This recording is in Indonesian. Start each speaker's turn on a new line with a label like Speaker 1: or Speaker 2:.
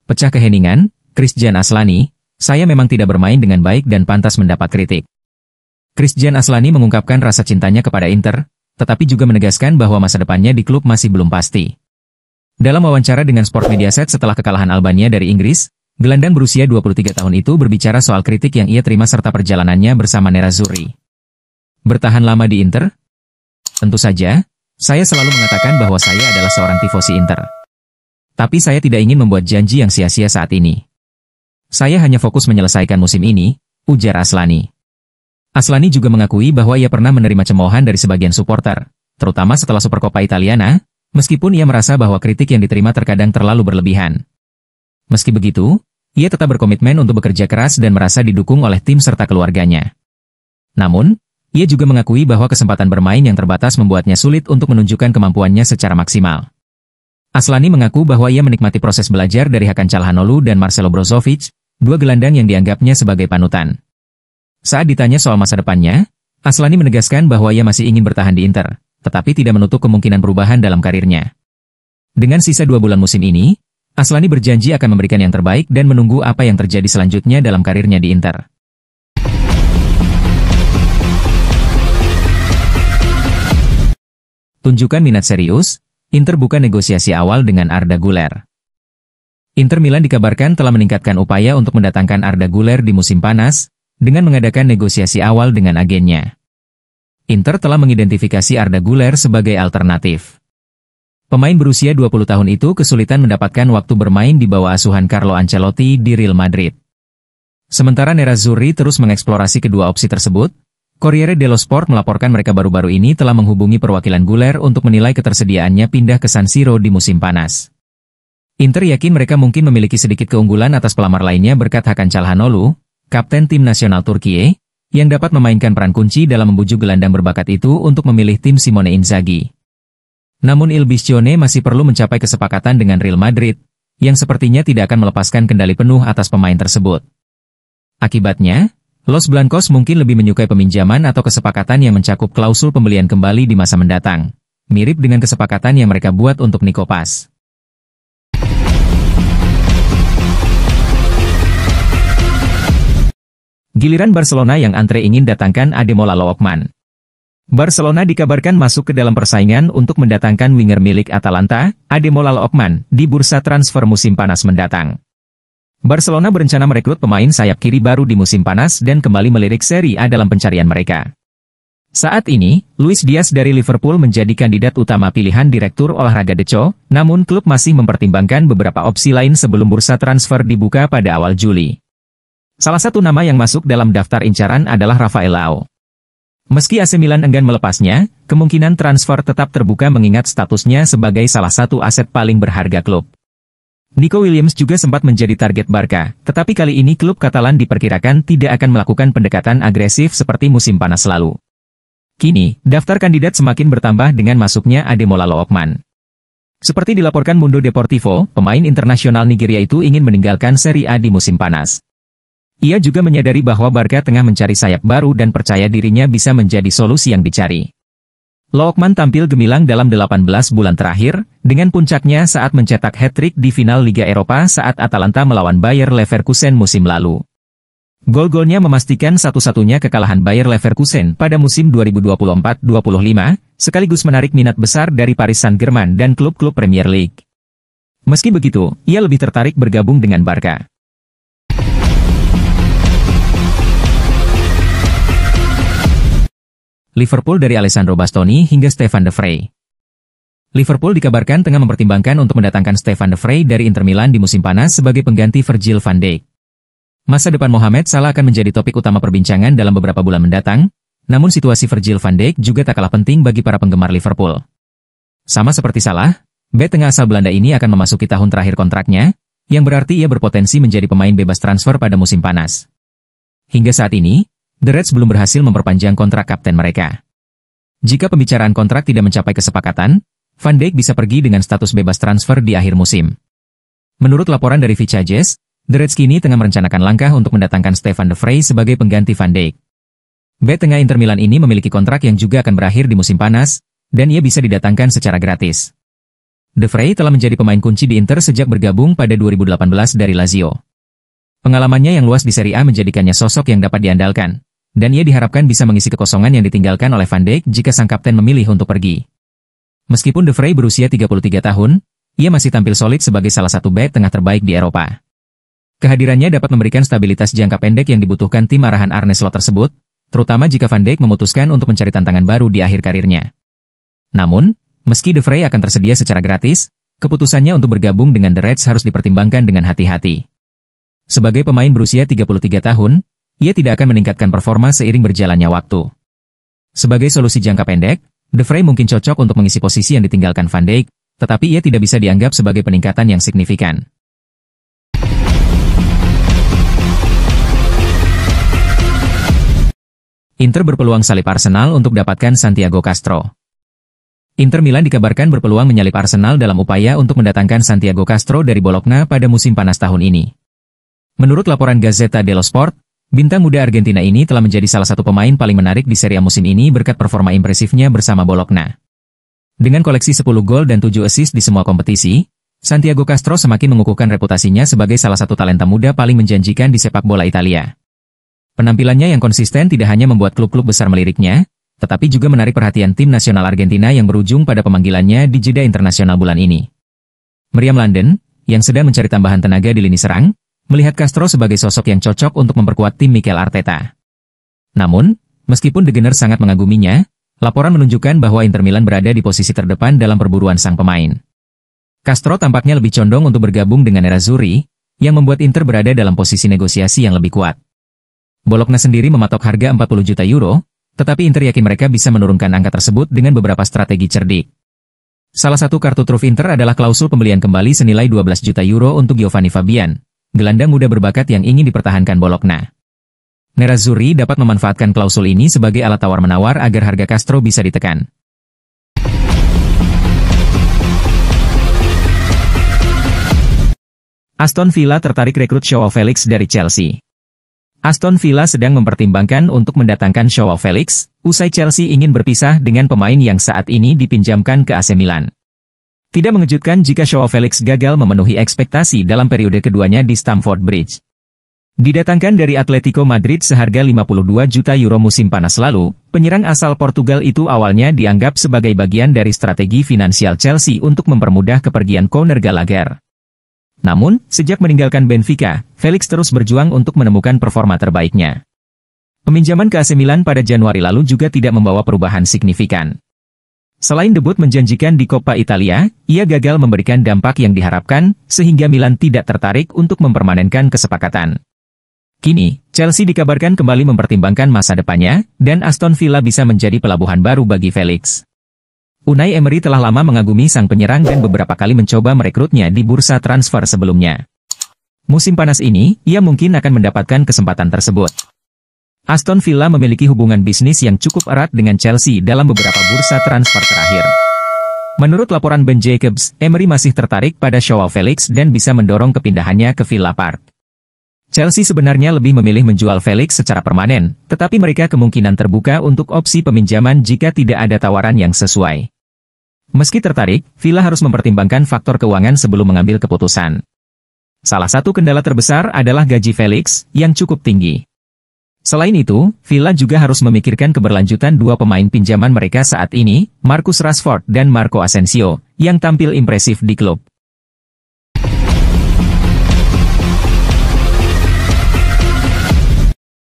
Speaker 1: Pecah keheningan, Christian Aslani, saya memang tidak bermain dengan baik dan pantas mendapat kritik. Christian Aslani mengungkapkan rasa cintanya kepada Inter, tetapi juga menegaskan bahwa masa depannya di klub masih belum pasti. Dalam wawancara dengan Sport Mediaset setelah kekalahan Albania dari Inggris, gelandang berusia 23 tahun itu berbicara soal kritik yang ia terima serta perjalanannya bersama Nerazzurri. Bertahan lama di Inter? Tentu saja, saya selalu mengatakan bahwa saya adalah seorang tifosi Inter. Tapi saya tidak ingin membuat janji yang sia-sia saat ini. Saya hanya fokus menyelesaikan musim ini, ujar Aslani. Aslani juga mengakui bahwa ia pernah menerima cemoohan dari sebagian supporter, terutama setelah Supercoppa Italiana, meskipun ia merasa bahwa kritik yang diterima terkadang terlalu berlebihan. Meski begitu, ia tetap berkomitmen untuk bekerja keras dan merasa didukung oleh tim serta keluarganya. Namun, ia juga mengakui bahwa kesempatan bermain yang terbatas membuatnya sulit untuk menunjukkan kemampuannya secara maksimal. Aslani mengaku bahwa ia menikmati proses belajar dari Hakan Çalhanoğlu dan Marcelo Brozovic, dua gelandang yang dianggapnya sebagai panutan. Saat ditanya soal masa depannya, Aslani menegaskan bahwa ia masih ingin bertahan di Inter, tetapi tidak menutup kemungkinan perubahan dalam karirnya. Dengan sisa 2 bulan musim ini, Aslani berjanji akan memberikan yang terbaik dan menunggu apa yang terjadi selanjutnya dalam karirnya di Inter. Tunjukkan minat serius, Inter buka negosiasi awal dengan Arda Güler. Inter Milan dikabarkan telah meningkatkan upaya untuk mendatangkan Arda Güler di musim panas, dengan mengadakan negosiasi awal dengan agennya. Inter telah mengidentifikasi Arda Güler sebagai alternatif. Pemain berusia 20 tahun itu kesulitan mendapatkan waktu bermain di bawah asuhan Carlo Ancelotti di Real Madrid. Sementara Nerazzurri terus mengeksplorasi kedua opsi tersebut, Corriere dello Sport melaporkan mereka baru-baru ini telah menghubungi perwakilan Güler untuk menilai ketersediaannya pindah ke San Siro di musim panas. Inter yakin mereka mungkin memiliki sedikit keunggulan atas pelamar lainnya berkat Hakan Çalhanoğlu, kapten tim nasional Turkiye, yang dapat memainkan peran kunci dalam membujuk gelandang berbakat itu untuk memilih tim Simone Inzaghi. Namun Il Biscione masih perlu mencapai kesepakatan dengan Real Madrid, yang sepertinya tidak akan melepaskan kendali penuh atas pemain tersebut. Akibatnya, Los Blancos mungkin lebih menyukai peminjaman atau kesepakatan yang mencakup klausul pembelian kembali di masa mendatang, mirip dengan kesepakatan yang mereka buat untuk Nico Paz. Giliran Barcelona yang antre ingin datangkan Ademola Lookman. Barcelona dikabarkan masuk ke dalam persaingan untuk mendatangkan winger milik Atalanta, Ademola Lookman, di bursa transfer musim panas mendatang. Barcelona berencana merekrut pemain sayap kiri baru di musim panas dan kembali melirik Serie A dalam pencarian mereka. Saat ini, Luis Diaz dari Liverpool menjadi kandidat utama pilihan Direktur Olahraga Deco, namun klub masih mempertimbangkan beberapa opsi lain sebelum bursa transfer dibuka pada awal Juli. Salah satu nama yang masuk dalam daftar incaran adalah Rafael Leao. Meski AC Milan enggan melepasnya, kemungkinan transfer tetap terbuka mengingat statusnya sebagai salah satu aset paling berharga klub. Nico Williams juga sempat menjadi target Barca, tetapi kali ini klub Katalan diperkirakan tidak akan melakukan pendekatan agresif seperti musim panas lalu. Kini, daftar kandidat semakin bertambah dengan masuknya Ademola Lookman. Seperti dilaporkan Mundo Deportivo, pemain internasional Nigeria itu ingin meninggalkan Serie A di musim panas. Ia juga menyadari bahwa Barca tengah mencari sayap baru dan percaya dirinya bisa menjadi solusi yang dicari. Lookman tampil gemilang dalam 18 bulan terakhir, dengan puncaknya saat mencetak hat-trick di final Liga Eropa saat Atalanta melawan Bayer Leverkusen musim lalu. Gol-golnya memastikan satu-satunya kekalahan Bayer Leverkusen pada musim 2024-25, sekaligus menarik minat besar dari Paris Saint-Germain dan klub-klub Premier League. Meski begitu, ia lebih tertarik bergabung dengan Barca. Liverpool dari Alessandro Bastoni hingga Stefan de Vrij. Liverpool dikabarkan tengah mempertimbangkan untuk mendatangkan Stefan de Vrij dari Inter Milan di musim panas sebagai pengganti Virgil van Dijk. Masa depan Mohamed Salah akan menjadi topik utama perbincangan dalam beberapa bulan mendatang, namun situasi Virgil van Dijk juga tak kalah penting bagi para penggemar Liverpool. Sama seperti Salah, bek tengah asal Belanda ini akan memasuki tahun terakhir kontraknya, yang berarti ia berpotensi menjadi pemain bebas transfer pada musim panas. Hingga saat ini, The Reds belum berhasil memperpanjang kontrak kapten mereka. Jika pembicaraan kontrak tidak mencapai kesepakatan, Van Dijk bisa pergi dengan status bebas transfer di akhir musim. Menurut laporan dari Vicajes, The Reds kini tengah merencanakan langkah untuk mendatangkan Stefan de Vrij sebagai pengganti Van Dijk. Bek tengah Inter Milan ini memiliki kontrak yang juga akan berakhir di musim panas, dan ia bisa didatangkan secara gratis. De Vrij telah menjadi pemain kunci di Inter sejak bergabung pada 2018 dari Lazio. Pengalamannya yang luas di Serie A menjadikannya sosok yang dapat diandalkan, dan ia diharapkan bisa mengisi kekosongan yang ditinggalkan oleh Van Dijk jika sang kapten memilih untuk pergi. Meskipun De Vrij berusia 33 tahun, ia masih tampil solid sebagai salah satu bek tengah terbaik di Eropa. Kehadirannya dapat memberikan stabilitas jangka pendek yang dibutuhkan tim arahan Arne Slot tersebut, terutama jika Van Dijk memutuskan untuk mencari tantangan baru di akhir karirnya. Namun, meski De Vrij akan tersedia secara gratis, keputusannya untuk bergabung dengan The Reds harus dipertimbangkan dengan hati-hati. Sebagai pemain berusia 33 tahun, ia tidak akan meningkatkan performa seiring berjalannya waktu. Sebagai solusi jangka pendek, De Vrij mungkin cocok untuk mengisi posisi yang ditinggalkan Van Dijk, tetapi ia tidak bisa dianggap sebagai peningkatan yang signifikan. Inter berpeluang salib Arsenal untuk dapatkan Santiago Castro. Inter Milan dikabarkan berpeluang menyalip Arsenal dalam upaya untuk mendatangkan Santiago Castro dari Bologna pada musim panas tahun ini. Menurut laporan Gazzetta dello Sport, bintang muda Argentina ini telah menjadi salah satu pemain paling menarik di Serie A musim ini berkat performa impresifnya bersama Bologna. Dengan koleksi 10 gol dan 7 assist di semua kompetisi, Santiago Castro semakin mengukuhkan reputasinya sebagai salah satu talenta muda paling menjanjikan di sepak bola Italia. Penampilannya yang konsisten tidak hanya membuat klub-klub besar meliriknya, tetapi juga menarik perhatian tim nasional Argentina yang berujung pada pemanggilannya di jeda internasional bulan ini. Meriam London, yang sedang mencari tambahan tenaga di lini serang, melihat Castro sebagai sosok yang cocok untuk memperkuat tim Mikel Arteta. Namun, meskipun The Gunners sangat mengaguminya, laporan menunjukkan bahwa Inter Milan berada di posisi terdepan dalam perburuan sang pemain. Castro tampaknya lebih condong untuk bergabung dengan Nerazzurri, yang membuat Inter berada dalam posisi negosiasi yang lebih kuat. Bologna sendiri mematok harga 40 juta euro, tetapi Inter yakin mereka bisa menurunkan angka tersebut dengan beberapa strategi cerdik. Salah satu kartu truf Inter adalah klausul pembelian kembali senilai 12 juta euro untuk Giovanni Fabian, gelandang muda berbakat yang ingin dipertahankan Bologna. Nerazzurri dapat memanfaatkan klausul ini sebagai alat tawar-menawar agar harga Castro bisa ditekan. Aston Villa tertarik rekrut Joao Felix dari Chelsea. Aston Villa sedang mempertimbangkan untuk mendatangkan Joao Felix, usai Chelsea ingin berpisah dengan pemain yang saat ini dipinjamkan ke AC Milan. Tidak mengejutkan jika Joao Felix gagal memenuhi ekspektasi dalam periode keduanya di Stamford Bridge. Didatangkan dari Atletico Madrid seharga 52 juta euro musim panas lalu, penyerang asal Portugal itu awalnya dianggap sebagai bagian dari strategi finansial Chelsea untuk mempermudah kepergian Conor Gallagher. Namun, sejak meninggalkan Benfica, Felix terus berjuang untuk menemukan performa terbaiknya. Peminjaman ke AC Milan pada Januari lalu juga tidak membawa perubahan signifikan. Selain debut menjanjikan di Coppa Italia, ia gagal memberikan dampak yang diharapkan, sehingga Milan tidak tertarik untuk mempermanenkan kesepakatan. Kini, Chelsea dikabarkan kembali mempertimbangkan masa depannya, dan Aston Villa bisa menjadi pelabuhan baru bagi Felix. Unai Emery telah lama mengagumi sang penyerang dan beberapa kali mencoba merekrutnya di bursa transfer sebelumnya. Musim panas ini, ia mungkin akan mendapatkan kesempatan tersebut. Aston Villa memiliki hubungan bisnis yang cukup erat dengan Chelsea dalam beberapa bursa transfer terakhir. Menurut laporan Ben Jacobs, Emery masih tertarik pada Joao Felix dan bisa mendorong kepindahannya ke Villa Park. Chelsea sebenarnya lebih memilih menjual Felix secara permanen, tetapi mereka kemungkinan terbuka untuk opsi peminjaman jika tidak ada tawaran yang sesuai. Meski tertarik, Villa harus mempertimbangkan faktor keuangan sebelum mengambil keputusan. Salah satu kendala terbesar adalah gaji Felix, yang cukup tinggi. Selain itu, Villa juga harus memikirkan keberlanjutan dua pemain pinjaman mereka saat ini, Marcus Rashford dan Marco Asensio, yang tampil impresif di klub.